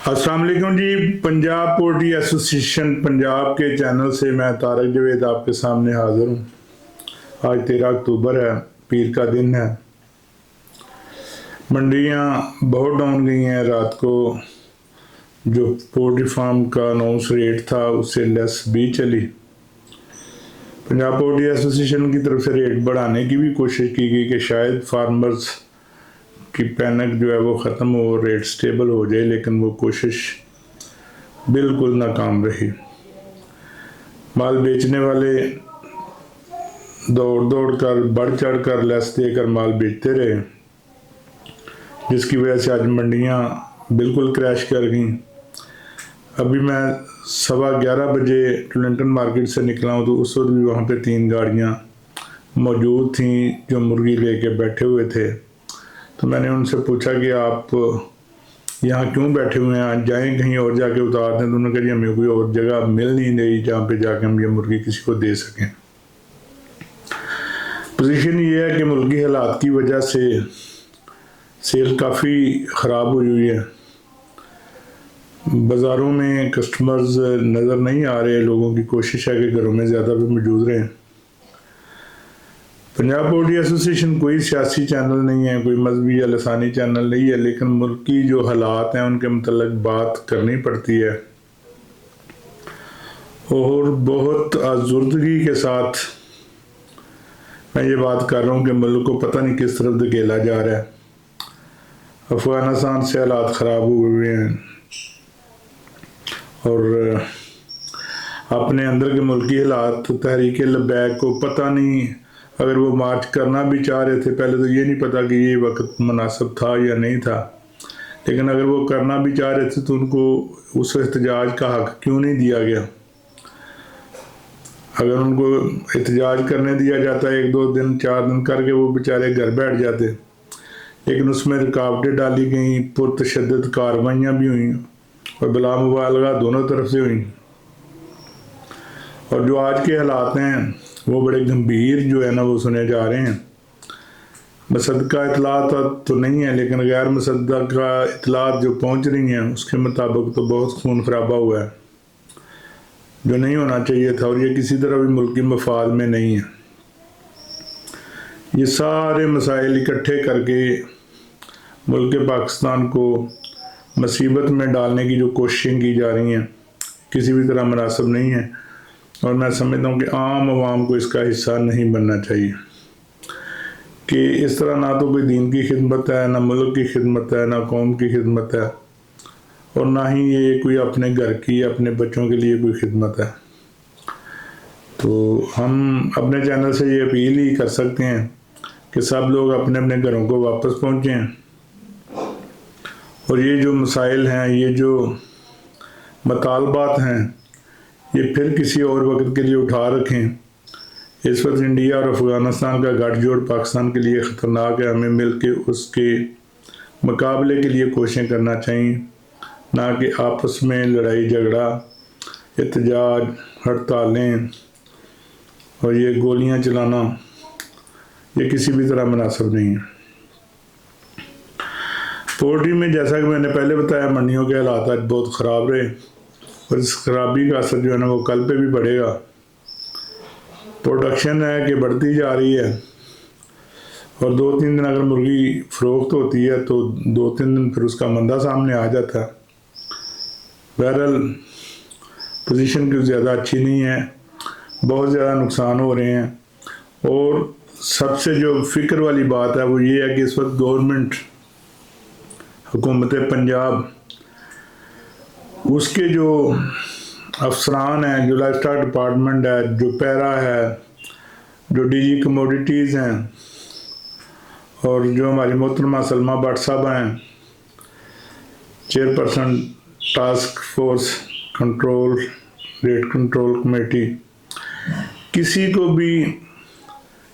अस्सलाम वालेकुम जी। Punjab poultry association Punjab के चैनल से मैं तारक जवेद आपके सामने हाजिर हूँ। आज 13 अक्टूबर है, पीर का दिन है। मंडियाँ बहुत डाउन गई हैं। रात को जो पोल्ट्री फार्म का अनाउंस रेट था उससे लेस भी चली। पंजाब पोल्ट्री एसोसिएशन की तरफ से रेट बढ़ाने की भी कोशिश की गई कि शायद फार्मर्स की पैनिक जो है वो ख़त्म हो, रेट स्टेबल हो जाए, लेकिन वो कोशिश बिल्कुल नाकाम रही। माल बेचने वाले दौड़ दौड़ कर बढ़ चढ़ कर लेस देकर माल बेचते रहे, जिसकी वजह से आज मंडियाँ बिल्कुल क्रैश कर गईं। अभी मैं 11:15 बजे टोरंटन मार्केट से निकला हूँ तो उस वक्त भी वहाँ पे 3 गाड़ियाँ मौजूद थीं जो मुर्गी लेके बैठे हुए थे। तो मैंने उनसे पूछा कि आप यहाँ क्यों बैठे हुए हैं, आज जाएँ कहीं और जाके उतार दें। तो उन्होंने कहा जी हमें कोई और जगह मिल नहीं रही जहाँ पे जाके हम ये मुर्गी किसी को दे सकें। पोजीशन ये है कि मुल्की हालात की वजह से सेल काफ़ी ख़राब हुई हुई है। बाज़ारों में कस्टमर्स नज़र नहीं आ रहे। लोगों की कोशिश है कि घरों में ज़्यादा भी मौजूद रहें। पंजाब पोल्ट्री एसोसिएशन कोई सियासी चैनल नहीं है, कोई मजहबी या लसानी चैनल नहीं है, लेकिन मुल्क की जो हालात हैं उनके मतलब बात करनी पड़ती है और बहुत आज़ुर्दगी के साथ मैं ये बात कर रहा हूँ कि मुल्क को पता नहीं किस तरफ धकेला जा रहा है। अफगानिस्तान से हालात ख़राब हुए हैं और अपने अंदर के मुल्की हालात, तहरीक लब्बैक को पता नहीं, अगर वो मार्च करना भी चाह रहे थे, पहले तो ये नहीं पता कि ये वक्त मुनासिब था या नहीं था, लेकिन अगर वो करना भी चाह रहे थे तो उनको उस एहतजाज का हक क्यों नहीं दिया गया। अगर उनको एहतजाज करने दिया जाता 1-2 दिन 4 दिन करके वो बेचारे घर बैठ जाते, लेकिन उसमें रुकावटें डाली गई, पुरतशद्दद कार्रवाइयाँ भी हुई और बिला मुबालगा दोनों तरफ से हुई। और जो आज के हालात हैं वो बड़े गंभीर जो है ना वो सुने जा रहे हैं। मुसद्दका इतलात तो नहीं है, लेकिन गैर मुसद्दका इतलात जो पहुंच रही हैं उसके मुताबिक तो बहुत खून खराबा हुआ है जो नहीं होना चाहिए था, और ये किसी तरह भी मुल्की मफाद में नहीं है। ये सारे मसाइल इकट्ठे करके मुल्क पाकिस्तान को मुसीबत में डालने की जो कोशिशें की जा रही हैं किसी भी तरह मुनासिब नहीं है, और मैं समझता हूँ कि आम आवाम को इसका हिस्सा नहीं बनना चाहिए कि इस तरह ना तो कोई दीन की खिदमत है, ना मुल्क की खिदमत है, ना कौम की खिदमत है, और ना ही ये कोई अपने घर की अपने बच्चों के लिए कोई खिदमत है। तो हम अपने चैनल से ये अपील ही कर सकते हैं कि सब लोग अपने अपने घरों को वापस पहुँचें और ये जो मसाइल हैं, ये जो मतालबात हैं, ये फिर किसी और वक्त के लिए उठा रखें। इस वक्त इंडिया और अफ़गानिस्तान का गठजोड़ पाकिस्तान के लिए ख़तरनाक है। हमें मिल के उसके मुकाबले के लिए कोशिशें करना चाहिए, ना कि आपस में लड़ाई झगड़ा, एहतजाज, हड़तालें और ये गोलियां चलाना, ये किसी भी तरह मुनासिब नहीं है। पोल्ट्री में जैसा कि मैंने पहले बताया, मंडियों के हालात आज बहुत ख़राब रहे और इस खराबी का असर जो है ना वो कल पे भी बढ़ेगा। प्रोडक्शन है कि बढ़ती जा रही है और 2-3 दिन अगर मुर्गी फ़रोख्त होती है तो 2-3 दिन फिर उसका मंदा सामने आ जाता है। बहरहाल पोजीशन की ज़्यादा अच्छी नहीं है, बहुत ज़्यादा नुकसान हो रहे हैं, और सबसे जो फ़िक्र वाली बात है वो ये है कि इस वक्त गवर्नमेंट, हुकूमत पंजाब, उसके जो अफसरान हैं, जो लाइफ स्टाइल डिपार्टमेंट है, जो पैरा है, जो डीजी कमोडिटीज़ हैं, और जो हमारी मोहतरमा सलमा भट्ट साहब हैं, chairperson task force control rate control committee, किसी को भी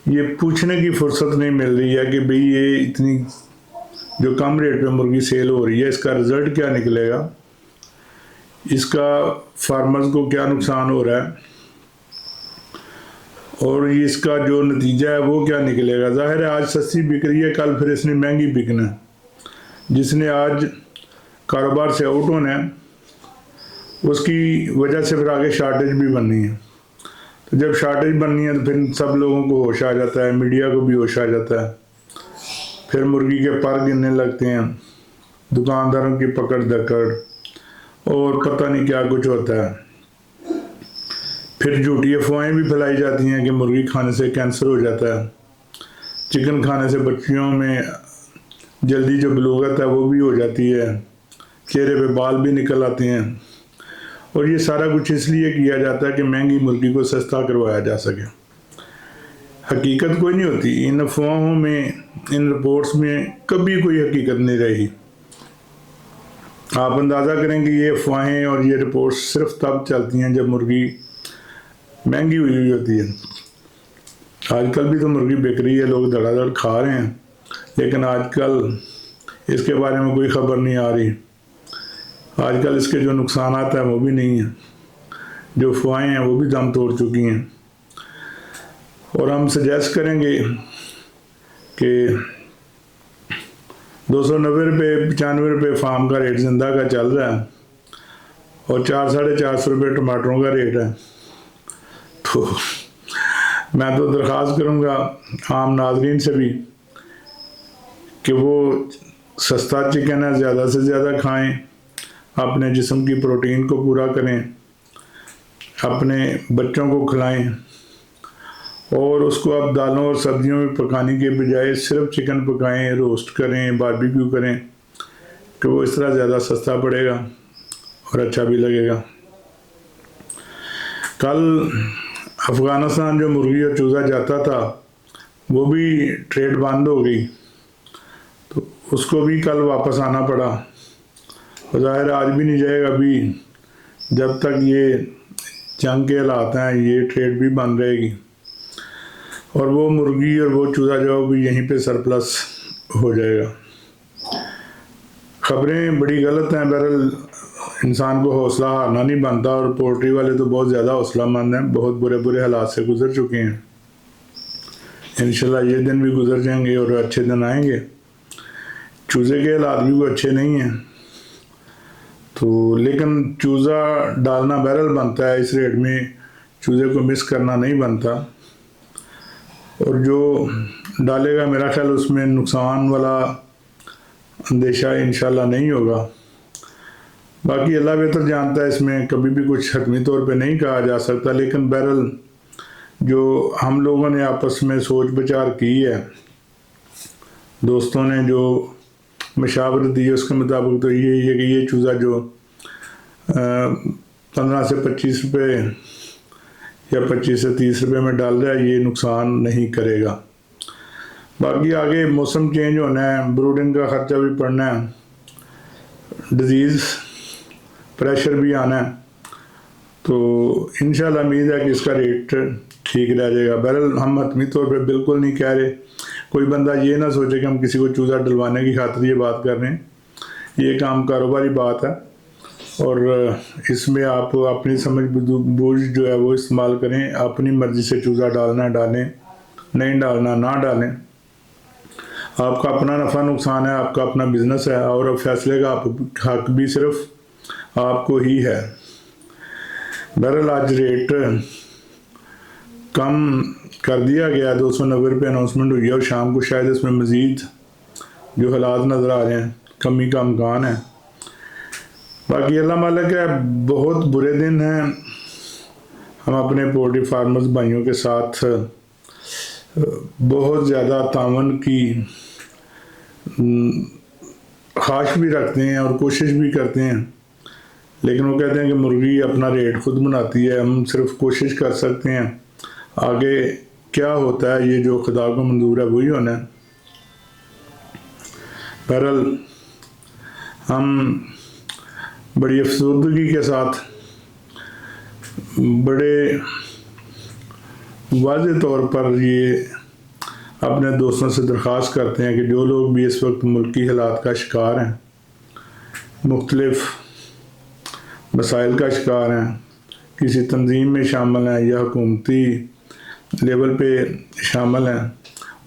ये पूछने की फुर्सत नहीं मिल रही है कि भाई ये इतनी जो कम रेट पे मुर्गी सेल हो रही है इसका रिज़ल्ट क्या निकलेगा, इसका फार्मर्स को क्या नुकसान हो रहा है और इसका जो नतीजा है वो क्या निकलेगा। ज़ाहिर है आज सस्ती बिक रही है, कल फिर इसने महंगी बिकना है। जिसने आज कारोबार से आउट होना है, उसकी वजह से फिर आगे शार्टेज भी बननी है। तो जब शार्टेज बननी है तो फिर सब लोगों को होश आ जाता है, मीडिया को भी होश आ जाता है, फिर मुर्गी के पर गिरने लगते हैं, दुकानदारों की पकड़ दकड़ और पता नहीं क्या कुछ होता है। फिर झूठी अफवाहें भी फैलाई जाती हैं कि मुर्गी खाने से कैंसर हो जाता है, चिकन खाने से बच्चियों में जल्दी जो बलूगत है वो भी हो जाती है, चेहरे पे बाल भी निकल आते हैं। और ये सारा कुछ इसलिए किया जाता है कि महंगी मुर्गी को सस्ता करवाया जा सके। हकीकत कोई नहीं होती इन अफवाहों में, इन रिपोर्ट्स में कभी कोई हकीकत नहीं रही। आप अंदाज़ा करेंगे ये अफवाहें और ये रिपोर्ट्स सिर्फ तब चलती हैं जब मुर्गी महंगी हुई होती है। आजकल भी तो मुर्गी बिक रही है, लोग धड़ाधड़ खा रहे हैं, लेकिन आजकल इसके बारे में कोई खबर नहीं आ रही। आजकल इसके जो नुकसान आता है वो भी नहीं है, जो अफवाहें हैं वो भी दम तोड़ चुकी हैं। और हम सजेस्ट करेंगे कि 290 रुपये 95 रुपये फार्म का रेट जिंदा का चल रहा है और 400-450 रुपये टमाटरों का रेट है। तो मैं तो दरख्वास्त करूँगा आम नाज़रीन से भी कि वो सस्ता चिकन है ज़्यादा से ज़्यादा खाएं, अपने जिस्म की प्रोटीन को पूरा करें, अपने बच्चों को खिलाएं और उसको आप दालों और सब्जियों में पकाने के बजाय सिर्फ चिकन पकाएं, रोस्ट करें, बारबेक्यू करें, कि वो इस तरह ज़्यादा सस्ता पड़ेगा और अच्छा भी लगेगा। कल अफ़गानिस्तान जो मुर्गी और चूज़ा जाता था वो भी ट्रेड बंद हो गई, तो उसको भी कल वापस आना पड़ा। ज़ाहिर आज भी नहीं जाएगा, अभी जब तक ये जंग के हालात हैं ये ट्रेड भी बंद रहेगी और वो मुर्गी और वो चूज़ा जो भी यहीं पे सरप्लस हो जाएगा। खबरें बड़ी गलत हैं, बहरहाल इंसान को हौसला हारना नहीं बनता और पोल्ट्री वाले तो बहुत ज़्यादा हौसलामंद हैं, बहुत बुरे बुरे हालात से गुजर चुके हैं। इंशाल्लाह ये दिन भी गुजर जाएंगे और अच्छे दिन आएंगे। चूज़े के हालात भी कोई अच्छे नहीं हैं, तो लेकिन चूज़ा डालना बहरहाल बनता है, इस रेट में चूज़े को मिस करना नहीं बनता। और जो डालेगा मेरा ख्याल उसमें नुकसान वाला अंदेशा इंशाल्लाह नहीं होगा। बाकी अल्लाह बेहतर जानता है, इसमें कभी भी कुछ हतमी तौर पे नहीं कहा जा सकता, लेकिन बहरहाल जो हम लोगों ने आपस में सोच विचार की है, दोस्तों ने जो मशावरत दी है उसके मुताबिक तो ये है कि ये चूज़ा जो 15 से 25 रुपये या 25 से 30 रुपये में डाल रहा है ये नुकसान नहीं करेगा। बाकी आगे मौसम चेंज होना है, ब्रूडिंग का ख़र्चा भी पड़ना है, डिज़ीज़ प्रेशर भी आना है, तो इंशाल्लाह उम्मीद है कि इसका रेट ठीक रह जाएगा। बहरहाल हम हतमी तौर पे बिल्कुल नहीं कह रहे, कोई बंदा ये ना सोचे कि हम किसी को चूज़ा डलवाने की खातिर ये बात कर रहे हैं, ये काम कारोबारी बात है और इसमें आप अपनी समझ बूझ जो है वो इस्तेमाल करें। अपनी मर्ज़ी से चूज़ा डालना है डालें, नहीं डालना ना डालें, आपका अपना नफ़ा नुकसान है, आपका अपना बिजनेस है और अब फैसले का हक भी सिर्फ आपको ही है। बहरहाल आज रेट कम कर दिया गया, 290 रुपये अनाउंसमेंट हुई है और शाम को शायद इसमें मज़ीद जो हालात नज़र आ रहे हैं कमी का इम्कान है। बाकी अल्लाह मालिक है, बहुत बुरे दिन हैं। हम अपने पोल्ट्री फार्मर्स भाइयों के साथ बहुत ज़्यादा तावन की ख्वाहिश भी रखते हैं और कोशिश भी करते हैं, लेकिन वो कहते हैं कि मुर्गी अपना रेट खुद बनाती है, हम सिर्फ कोशिश कर सकते हैं, आगे क्या होता है ये जो खुदा को मंजूर है वही होना है। बहरहाल हम बड़ी अफसरदगी के साथ बड़े वाज़ेह तौर पर ये अपने दोस्तों से दरख्वास्त करते हैं कि जो लोग भी इस वक्त मुल्की हालात का शिकार हैं, मुख्तलिफ मसाइल का शिकार हैं, किसी तंजीम में शामिल हैं या हुकूमती लेवल पे शामिल हैं,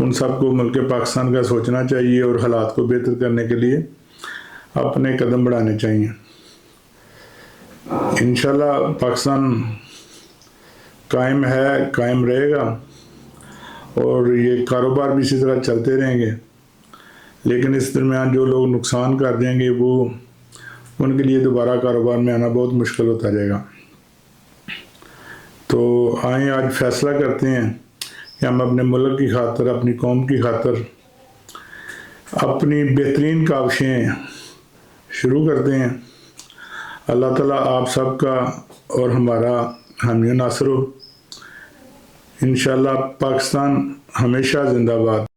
उन सब को मुल्क पाकिस्तान का सोचना चाहिए और हालात को बेहतर करने के लिए अपने कदम बढ़ाने चाहिए। इंशाल्लाह पाकिस्तान कायम है, कायम रहेगा और ये कारोबार भी इसी तरह चलते रहेंगे। लेकिन इस दरमियान जो लोग नुकसान कर देंगे वो उनके लिए दोबारा कारोबार में आना बहुत मुश्किल होता जाएगा। तो आए आज फैसला करते हैं कि हम अपने मुल्क की खातर, अपनी कौम की खातर अपनी बेहतरीन काविशें शुरू करते हैं। अल्लाह ताला आप सबका और हमारा हामी नासर हो। इंशाल्लाह पाकिस्तान हमेशा जिंदाबाद।